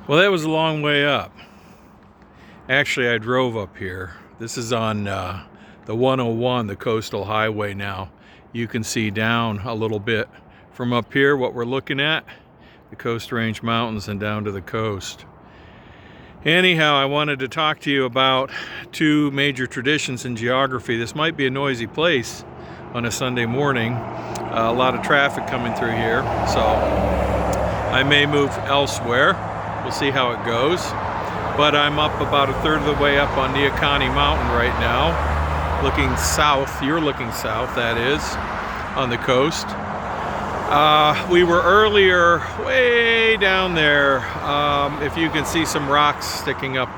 Well, that was a long way up. Actually, I drove up here. This is on the 101, the coastal highway now. You can see down a little bit from up here what we're looking at, the Coast Range Mountains and down to the coast. Anyhow, I wanted to talk to you about two major traditions in geography. This might be a noisy place on a Sunday morning. A lot of traffic coming through here, so I may move elsewhere. We'll see how it goes. But I'm up about a third of the way up on Neakahnie Mountain right now, looking south. You're looking south, that is, on the coast. We were earlier way down there. If you can see some rocks sticking up,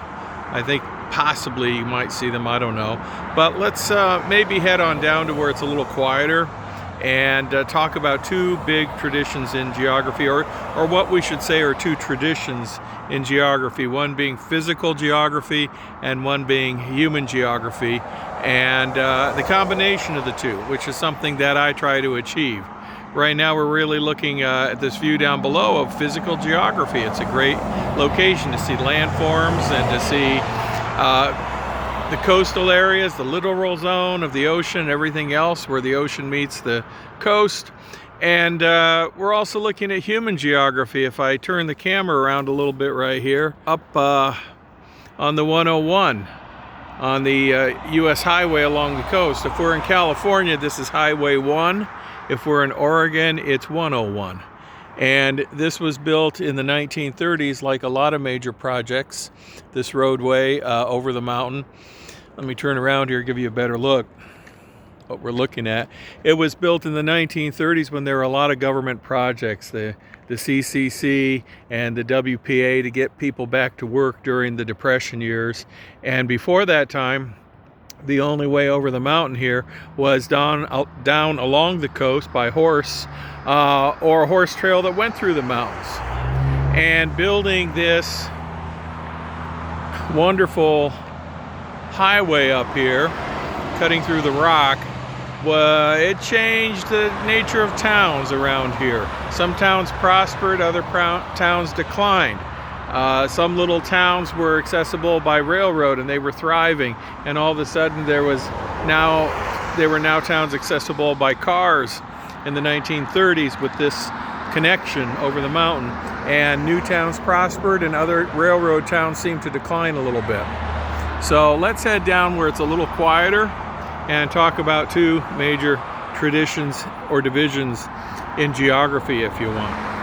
I think possibly you might see them, I don't know. But let's maybe head on down to where it's a little quieter and talk about two big traditions in geography, or what we should say are two traditions in geography, one being physical geography and one being human geography, and the combination of the two, which is something that I try to achieve. Right now we're really looking at this view down below of physical geography. It's a great location to see landforms and to see the coastal areas, the littoral zone of the ocean, everything else where the ocean meets the coast. And we're also looking at human geography. If I turn the camera around a little bit right here, up on the 101, on the US highway along the coast. If we're in California, this is Highway 1. If we're in Oregon, it's 101. And this was built in the 1930s, like a lot of major projects, this roadway over the mountain. Let me turn around here, give you a better look what we're looking at. It was built in the 1930s when there were a lot of government projects, the CCC and the WPA, to get people back to work during the Depression years. And before that time, the only way over the mountain here was down along the coast by horse, or a horse trail that went through the mountains. And building this wonderful highway up here, cutting through the rock, it changed the nature of towns around here. Some towns prospered, other towns declined. Some little towns were accessible by railroad and they were thriving, and all of a sudden there were now towns accessible by cars in the 1930s with this connection over the mountain, and new towns prospered and other railroad towns seemed to decline a little bit. So let's head down where it's a little quieter and talk about two major traditions or divisions in geography, if you want.